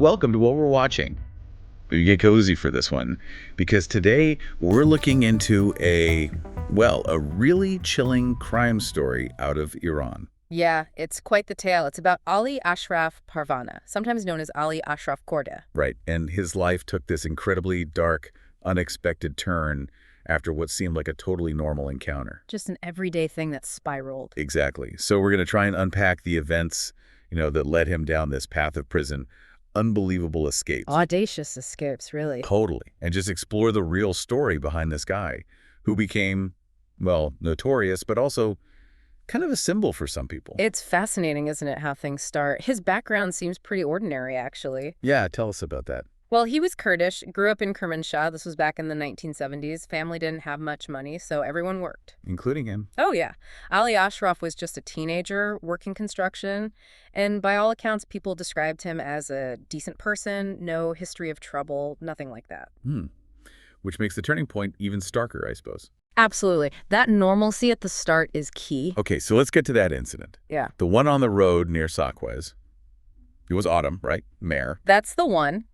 Welcome to what we're watching. You get cozy for this one because today we're looking into a really chilling crime story out of Iran. Yeah, it's quite the tale. It's about Ali Ashraf Parvaneh, sometimes known as Ali Ashraf Kord. Right, and his life took this incredibly dark, unexpected turn after what seemed like a totally normal encounter. Just an everyday thing that spiraled. Exactly. So we're going to try and unpack the events, that led him down this path of prison. Unbelievable escapes. Audacious escapes, really. Totally. And just explore the real story behind this guy who became, notorious, but also kind of a symbol for some people. It's fascinating, isn't it, how things start? His background seems pretty ordinary, actually. Yeah, tell us about that. Well, he was Kurdish, grew up in Kermanshah. This was back in the 1970s. Family didn't have much money, so everyone worked. Including him. Oh, yeah. Ali Ashraf was just a teenager working construction, and by all accounts, people described him as a decent person, no history of trouble, nothing like that. Which makes the turning point even starker, I suppose. Absolutely. That normalcy at the start is key. Okay, so let's get to that incident. Yeah. The one on the road near Sakwez. It was autumn, right? Mare. That's the one.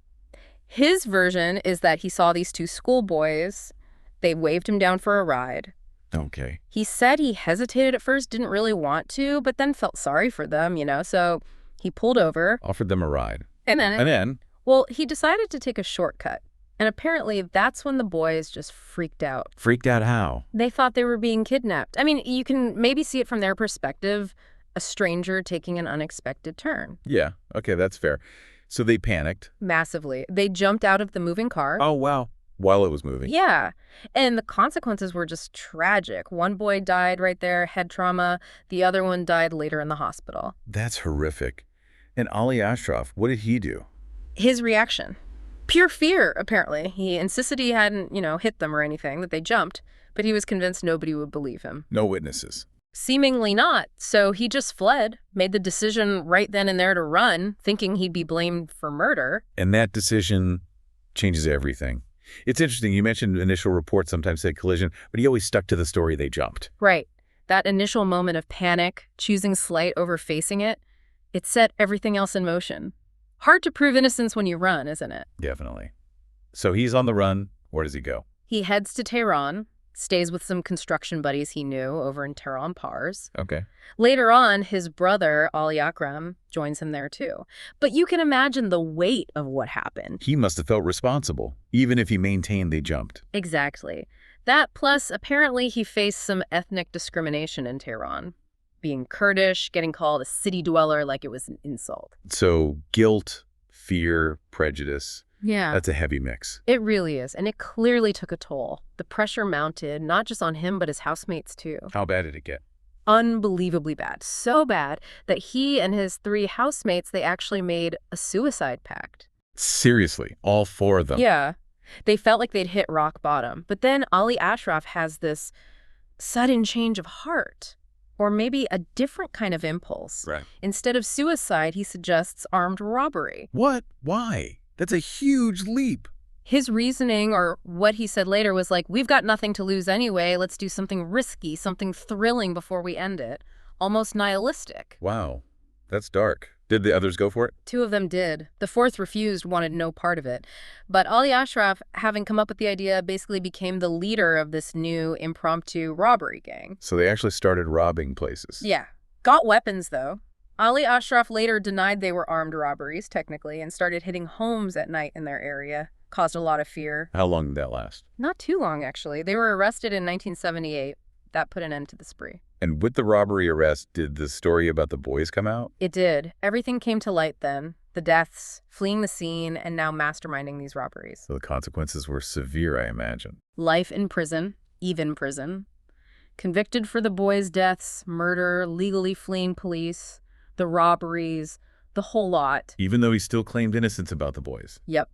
His version is that he saw these two schoolboys. They waved him down for a ride. Okay. He said he hesitated at first, didn't really want to, but then felt sorry for them, so he pulled over. Offered them a ride. And then? Well, he decided to take a shortcut. And apparently that's when the boys just freaked out. Freaked out how? They thought they were being kidnapped. I mean, you can maybe see it from their perspective, a stranger taking an unexpected turn. Yeah, okay, that's fair. So they panicked. Massively. They jumped out of the moving car. Oh, wow. While it was moving. Yeah. And the consequences were just tragic. One boy died right there, head trauma. The other one died later in the hospital. That's horrific. And Ali Ashraf, what did he do? His reaction. Pure fear, apparently. He insisted he hadn't, hit them or anything, that they jumped, but he was convinced nobody would believe him. No witnesses. Seemingly not. So he just fled, made the decision right then and there to run, thinking he'd be blamed for murder. And that decision changes everything. It's interesting. You mentioned initial reports sometimes said collision, but he always stuck to the story they jumped. Right. That initial moment of panic, choosing slight over facing it, it set everything else in motion. Hard to prove innocence when you run, isn't it? Definitely. So he's on the run. Where does he go? He heads to Tehran, stays with some construction buddies he knew over in Tehran Pars. Okay. Later on, his brother, Ali Akram, joins him there too. But you can imagine the weight of what happened. He must have felt responsible, even if he maintained they jumped. Exactly. That plus, apparently he faced some ethnic discrimination in Tehran. Being Kurdish, getting called a city dweller like it was an insult. So guilt, fear, prejudice. Yeah. That's a heavy mix. It really is, and it clearly took a toll. The pressure mounted, not just on him, but his housemates, too. How bad did it get? Unbelievably bad. So bad that he and his 3 housemates, they actually made a suicide pact. Seriously, all 4 of them? Yeah. They felt like they'd hit rock bottom. But then Ali Ashraf has this sudden change of heart, or maybe a different kind of impulse. Right. Instead of suicide, he suggests armed robbery. What? Why? That's a huge leap. His reasoning, or what he said later, was like, we've got nothing to lose anyway. Let's do something risky, something thrilling before we end it. Almost nihilistic. Wow. That's dark. Did the others go for it? 2 of them did. The 4th refused, wanted no part of it. But Ali Ashraf, having come up with the idea, basically became the leader of this new impromptu robbery gang. So they actually started robbing places. Yeah. Got weapons, though. Ali Ashraf later denied they were armed robberies, technically, and started hitting homes at night in their area. Caused a lot of fear. How long did that last? Not too long, actually. They were arrested in 1978. That put an end to the spree. And with the robbery arrest, did the story about the boys come out? It did. Everything came to light then. The deaths, fleeing the scene, and now masterminding these robberies. So the consequences were severe, I imagine. Life in prison, Evin prison. Convicted for the boys' deaths, murder, legally fleeing police, the robberies, the whole lot. Even though he still claimed innocence about the boys. Yep.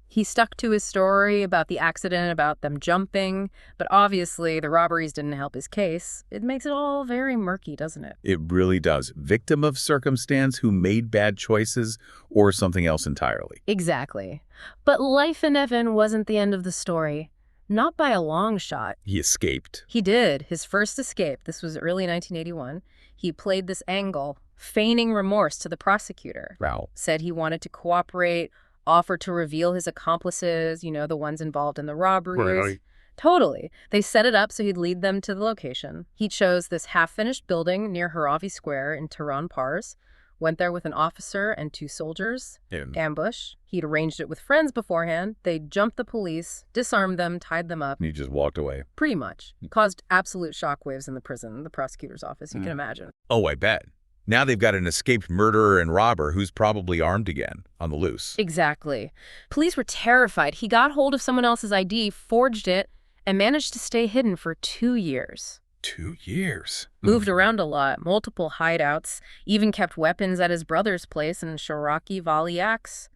He stuck to his story about the accident, about them jumping, but obviously the robberies didn't help his case. It makes it all very murky, doesn't it? It really does. Victim of circumstance who made bad choices or something else entirely. Exactly. But life in Evin wasn't the end of the story. Not by a long shot. He escaped. He did. His first escape. This was early 1981. He played this angle, feigning remorse to the prosecutor. Wow. Said he wanted to cooperate, offered to reveal his accomplices, the ones involved in the robberies. Really? Totally. They set it up so he'd lead them to the location. He chose this half-finished building near Haravi Square in Tehran, Pars. Went there with an officer and 2 soldiers. Ambush. He'd arranged it with friends beforehand. They jumped the police, disarmed them, tied them up. And he just walked away. Pretty much. Caused absolute shockwaves in the prison, the prosecutor's office, you can imagine. Oh, I bet. Now they've got an escaped murderer and robber who's probably armed again, on the loose. Exactly. Police were terrified. He got hold of someone else's ID, forged it, and managed to stay hidden for 2 years. 2 years? Moved around a lot, multiple hideouts, even kept weapons at his brother's place in Shoraki Valley Axe.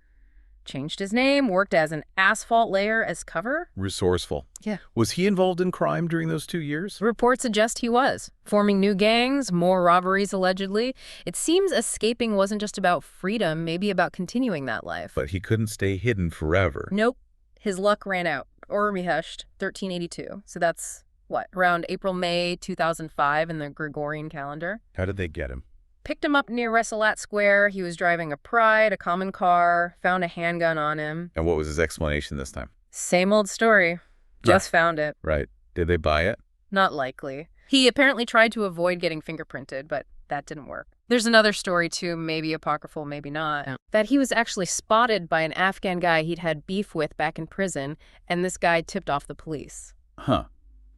Changed his name, worked as an asphalt layer as cover. Resourceful. Yeah. Was he involved in crime during those 2 years? Reports suggest he was. Forming new gangs, more robberies allegedly. It seems escaping wasn't just about freedom, maybe about continuing that life. But he couldn't stay hidden forever. Nope. His luck ran out. Or rehushed, 1382. So that's, around April-May 2005 in the Gregorian calendar. How did they get him? Picked him up near Resalat Square. He was driving a Pride, a common car, found a handgun on him. And what was his explanation this time? Same old story. Just found it. Right. Did they buy it? Not likely. He apparently tried to avoid getting fingerprinted, but that didn't work. There's another story, too, maybe apocryphal, maybe not, that he was actually spotted by an Afghan guy he'd had beef with back in prison, and this guy tipped off the police. Huh.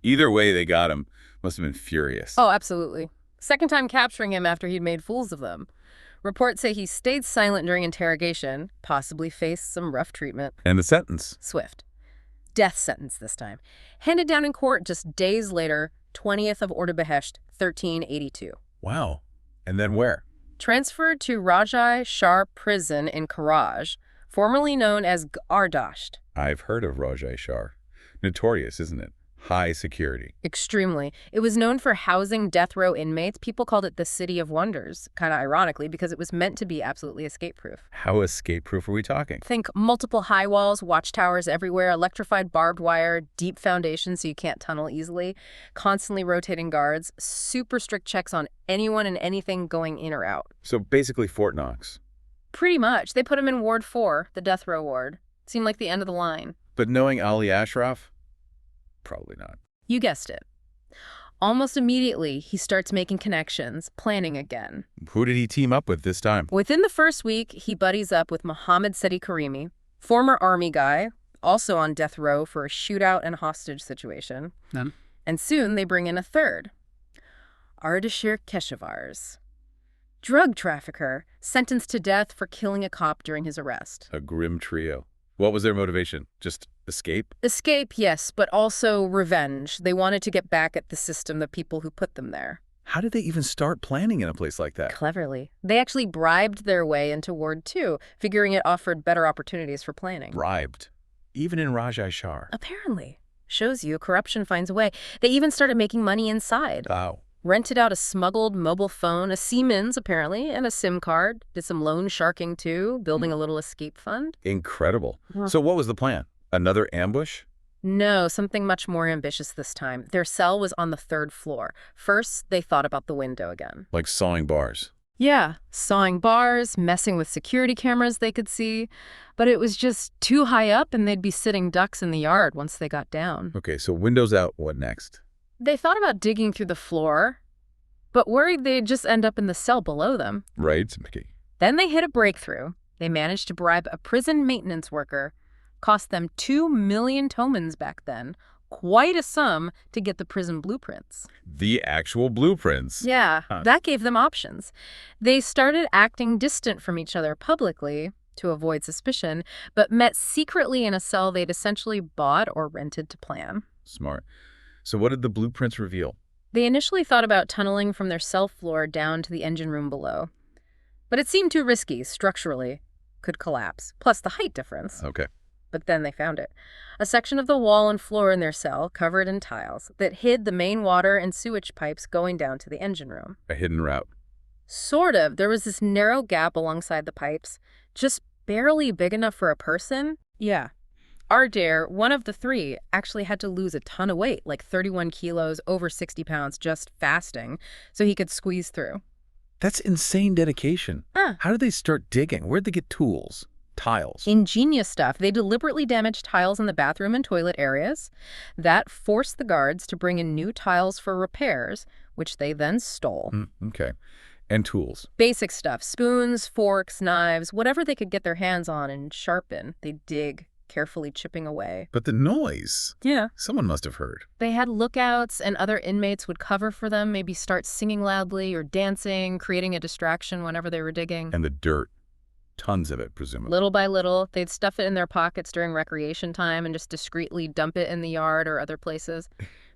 Either way they got him. Must have been furious. Oh, absolutely. Second time capturing him after he'd made fools of them. Reports say he stayed silent during interrogation, possibly faced some rough treatment. And the sentence? Swift. Death sentence this time. Handed down in court just days later, 20th of Ordubehesht, 1382. Wow. And then where? Transferred to Rajayi Shahr prison in Karaj, formerly known as Ardasht. I've heard of Rajayi Shahr. Notorious, isn't it? High security. Extremely. It was known for housing death row inmates. People called it the City of Wonders, kind of ironically, because it was meant to be absolutely escape-proof. How escape-proof are we talking? Think multiple high walls, watchtowers everywhere, electrified barbed wire, deep foundations so you can't tunnel easily, constantly rotating guards, super strict checks on anyone and anything going in or out. So basically Fort Knox. Pretty much. They put him in Ward 4, the death row ward. Seemed like the end of the line. But knowing Ali Ashraf? Probably not. You guessed it. Almost immediately, he starts making connections, planning again. Who did he team up with this time? Within the first week, he buddies up with Mohammed Seti Karimi, former army guy, also on death row for a shootout and hostage situation. And soon they bring in a third, Ardashir Keshevars, drug trafficker, sentenced to death for killing a cop during his arrest. A grim trio. What was their motivation? Just escape? Escape, yes, but also revenge. They wanted to get back at the system, the people who put them there. How did they even start planning in a place like that? Cleverly. They actually bribed their way into Ward 2, figuring it offered better opportunities for planning. Bribed? Even in Rajayi Shahr? Apparently. Shows you corruption finds a way. They even started making money inside. Wow. Rented out a smuggled mobile phone, a Siemens apparently, and a SIM card. Did some loan sharking too, building a little escape fund. Incredible. So what was the plan? Another ambush? No, something much more ambitious this time. Their cell was on the 3rd floor. First, they thought about the window again. Like sawing bars? Yeah, sawing bars, messing with security cameras they could see. But it was just too high up and they'd be sitting ducks in the yard once they got down. Okay, so windows out, what next? They thought about digging through the floor, but worried they'd just end up in the cell below them. Right, Mickey. Then they hit a breakthrough. They managed to bribe a prison maintenance worker. Cost them 2 million tomans back then. Quite a sum to get the prison blueprints. The actual blueprints? Yeah, that gave them options. They started acting distant from each other publicly to avoid suspicion, but met secretly in a cell they'd essentially bought or rented to plan. Smart. So what did the blueprints reveal? They initially thought about tunneling from their cell floor down to the engine room below. But it seemed too risky structurally. Could collapse, plus the height difference. Okay. But then they found it. A section of the wall and floor in their cell, covered in tiles, that hid the main water and sewage pipes going down to the engine room. A hidden route. Sort of. There was this narrow gap alongside the pipes, just barely big enough for a person. Yeah. Ardare, one of the 3, actually had to lose a ton of weight, like 31 kilos, over 60 pounds, just fasting, so he could squeeze through. That's insane dedication. How did they start digging? Where'd they get tools? Tiles? Ingenious stuff. They deliberately damaged tiles in the bathroom and toilet areas. That forced the guards to bring in new tiles for repairs, which they then stole. Okay. And tools? Basic stuff. Spoons, forks, knives, whatever they could get their hands on and sharpen. They'd dig, carefully chipping away. But the noise? Yeah. Someone must have heard. They had lookouts, and other inmates would cover for them, maybe start singing loudly or dancing, creating a distraction whenever they were digging. And the dirt. Tons of it, presumably. Little by little, they'd stuff it in their pockets during recreation time and just discreetly dump it in the yard or other places.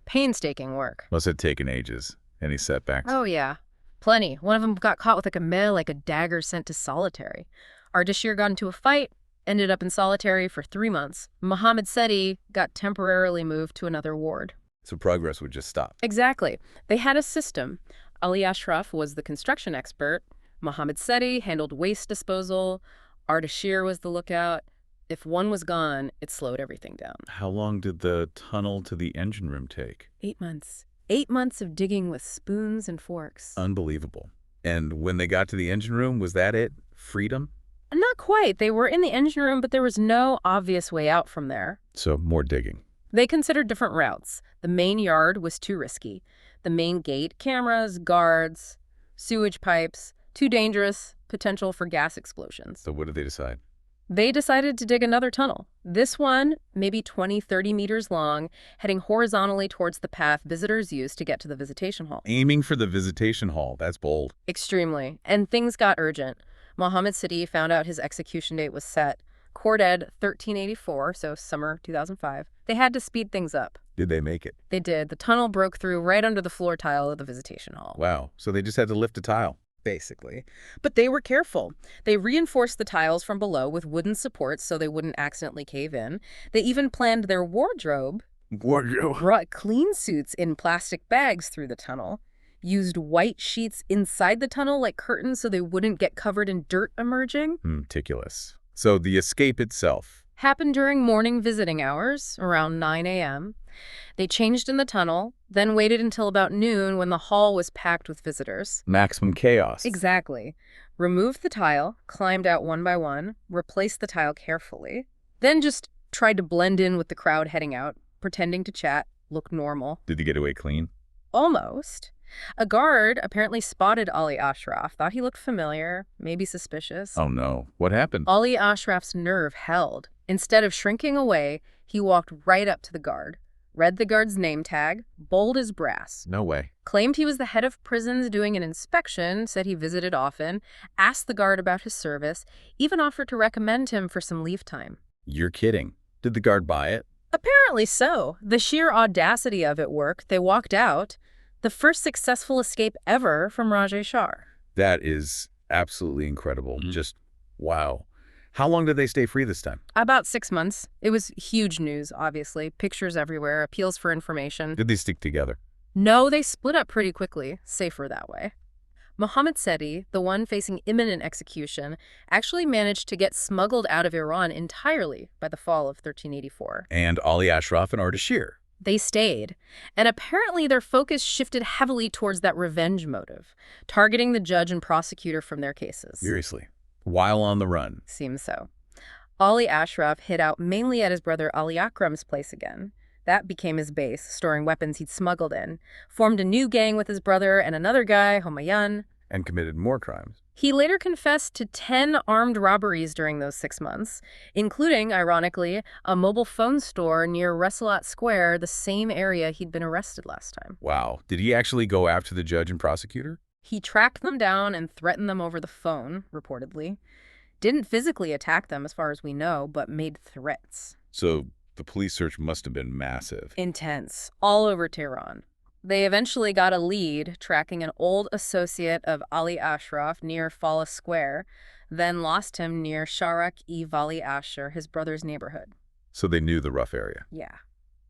Painstaking work. Must have taken ages. Any setbacks? Oh, yeah. Plenty. One of them got caught with a kameh, like a dagger sent to solitary. Ardashir got into a fight, ended up in solitary for 3 months. Mohammed Seti got temporarily moved to another ward. So progress would just stop. Exactly. They had a system. Ali Ashraf was the construction expert. Mohammed Seti handled waste disposal. Ardashir was the lookout. If one was gone, it slowed everything down. How long did the tunnel to the engine room take? 8 months. 8 months of digging with spoons and forks. Unbelievable. And when they got to the engine room, was that it? Freedom? Not quite. They were in the engine room, but there was no obvious way out from there. So more digging. They considered different routes. The main yard was too risky. The main gate, cameras, guards, sewage pipes, too dangerous, potential for gas explosions. So what did they decide? They decided to dig another tunnel. This one, maybe 20, 30 meters long, heading horizontally towards the path visitors use to get to the visitation hall. Aiming for the visitation hall. That's bold. Extremely. And things got urgent. Mohammed Seti found out his execution date was set. Court Ed 1384, so summer 2005. They had to speed things up. Did they make it? They did. The tunnel broke through right under the floor tile of the visitation hall. Wow. So they just had to lift a tile. Basically. But they were careful. They reinforced the tiles from below with wooden supports so they wouldn't accidentally cave in. They even planned their wardrobe. Brought clean suits in plastic bags through the tunnel. Used white sheets inside the tunnel like curtains so they wouldn't get covered in dirt emerging. Meticulous. So the escape itself happened during morning visiting hours, around 9 a.m. They changed in the tunnel, then waited until about noon when the hall was packed with visitors. Maximum chaos. Exactly. Removed the tile, climbed out one by one, replaced the tile carefully, then just tried to blend in with the crowd heading out, pretending to chat, look normal. Did they get away clean? Almost. A guard apparently spotted Ali Ashraf, thought he looked familiar, maybe suspicious. Oh no. What happened? Ali Ashraf's nerve held. Instead of shrinking away, he walked right up to the guard, read the guard's name tag, bold as brass. No way. Claimed he was the head of prisons doing an inspection, said he visited often, asked the guard about his service, even offered to recommend him for some leave time. You're kidding. Did the guard buy it? Apparently so. The sheer audacity of it worked. They walked out. The first successful escape ever from Rajayi Shahr. That is absolutely incredible. Just wow. How long did they stay free this time? About 6 months. It was huge news, obviously. Pictures everywhere, appeals for information. Did they stick together? No, they split up pretty quickly. Safer that way. Mohammed Seti, the one facing imminent execution, actually managed to get smuggled out of Iran entirely by the fall of 1384. And Ali Ashraf and Ardashir. They stayed. And apparently their focus shifted heavily towards that revenge motive, targeting the judge and prosecutor from their cases. Seriously. While on the run. Seems so. Ali Ashraf hid out mainly at his brother Ali Akram's place again. That became his base, storing weapons he'd smuggled in. Formed a new gang with his brother and another guy, Humayun. And committed more crimes. He later confessed to 10 armed robberies during those 6 months, including, ironically, a mobile phone store near Resalat Square, the same area he'd been arrested last time. Wow. Did he actually go after the judge and prosecutor? He tracked them down and threatened them over the phone, reportedly. Didn't physically attack them, as far as we know, but made threats. So the police search must have been massive. Intense. All over Tehran. They eventually got a lead, tracking an old associate of Ali Ashraf near Fala Square, then lost him near Sharak-e-Vali Asher, his brother's neighborhood. So they knew the rough area. Yeah.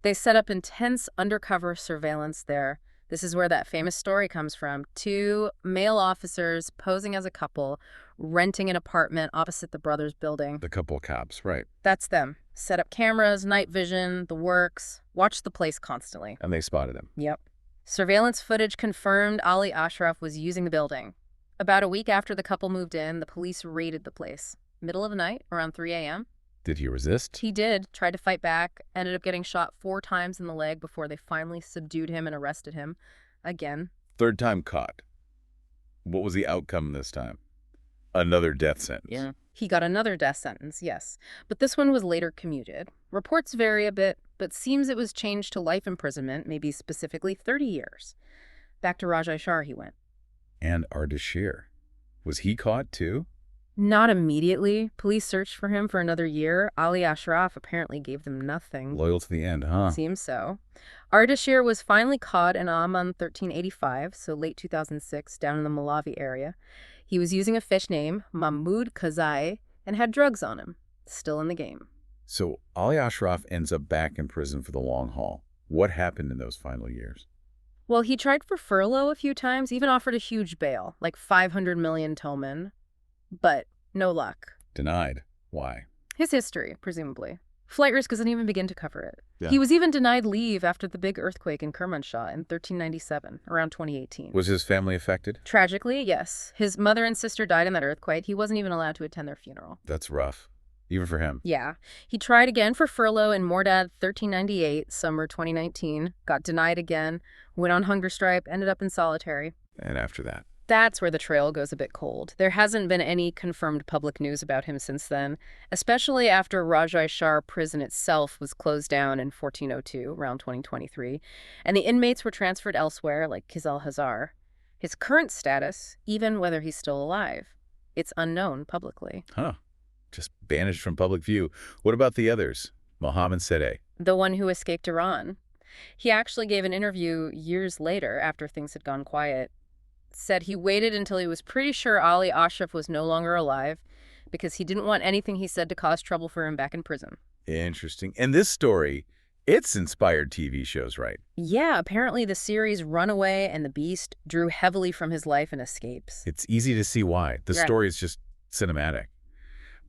They set up intense undercover surveillance there. This is where that famous story comes from. 2 male officers posing as a couple, renting an apartment opposite the brothers' building. The couple of cops, right. That's them. Set up cameras, night vision, the works. Watched the place constantly. And they spotted him. Yep. Surveillance footage confirmed Ali Ashraf was using the building. About a week after the couple moved in, the police raided the place. Middle of the night, around 3 a.m. Did he resist? He did, tried to fight back, ended up getting shot 4 times in the leg before they finally subdued him and arrested him. Again. Third time caught. What was the outcome this time? Another death sentence. Yeah. He got another death sentence, yes. But this one was later commuted. Reports vary a bit, but seems it was changed to life imprisonment, maybe specifically 30 years. Back to Rajayi Shahr he went. And Ali Ashraf. Was he caught too? Not immediately. Police searched for him for another year. Ali Ashraf apparently gave them nothing. Loyal to the end, huh? Seems so. Ali Ashraf was finally caught in Amman 1385, so late 2006, down in the Malawi area. He was using a fish name, Mahmoud Kazai, and had drugs on him. Still in the game. So Ali Ashraf ends up back in prison for the long haul. What happened in those final years? Well, he tried for furlough a few times, even offered a huge bail, like 500 million toman. But no luck. Denied. Why? His history, presumably. Flight risk doesn't even begin to cover it. Yeah. He was even denied leave after the big earthquake in Kermanshah in 1397, around 2018. Was his family affected? Tragically, yes. His mother and sister died in that earthquake. He wasn't even allowed to attend their funeral. That's rough. Even for him. Yeah. He tried again for furlough in Mordad 1398, summer 2019, got denied again, went on hunger strike, ended up in solitary. And after that? That's where the trail goes a bit cold. There hasn't been any confirmed public news about him since then, especially after Rajayi Shahr prison itself was closed down in 1402, around 2023, and the inmates were transferred elsewhere, like Kizil Hazar. His current status, even whether he's still alive, it's unknown publicly. Huh. Just banished from public view. What about the others? Mohammed Sadeh. The one who escaped Iran. He actually gave an interview years later, after things had gone quiet, said he waited until he was pretty sure Ali Ashraf was no longer alive because he didn't want anything he said to cause trouble for him back in prison. Interesting. And this story, it's inspired TV shows, right? Yeah, apparently the series Runaway and The Beast drew heavily from his life and escapes. It's easy to see why. The story is just cinematic.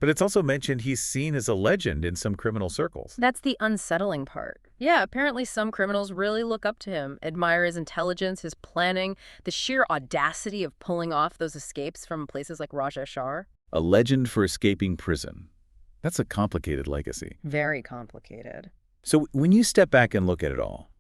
But it's also mentioned he's seen as a legend in some criminal circles. That's the unsettling part. Yeah, apparently some criminals really look up to him, admire his intelligence, his planning, the sheer audacity of pulling off those escapes from places like Rajayi Shahr. A legend for escaping prison. That's a complicated legacy. Very complicated. So when you step back and look at it all,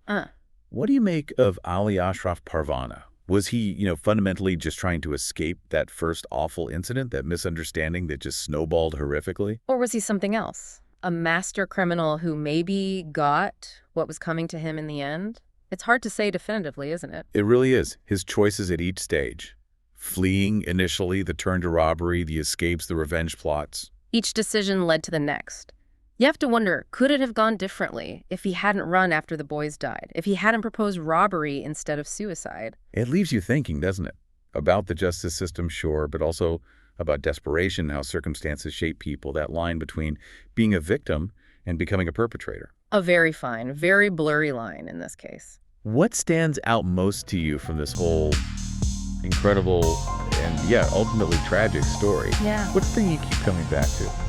what do you make of Ali Ashraf Parvaneh? Was he, fundamentally just trying to escape that first awful incident, that misunderstanding that just snowballed horrifically? Or was he something else? A master criminal who maybe got what was coming to him in the end? It's hard to say definitively, isn't it? It really is. His choices at each stage. Fleeing initially, the turn to robbery, the escapes, the revenge plots. Each decision led to the next. You have to wonder, could it have gone differently if he hadn't run after the boys died? If he hadn't proposed robbery instead of suicide? It leaves you thinking, doesn't it? About the justice system, sure, but also about desperation, how circumstances shape people, that line between being a victim and becoming a perpetrator. A very fine, very blurry line in this case. What stands out most to you from this whole incredible and, ultimately tragic story? Yeah. What's the thing you keep coming back to?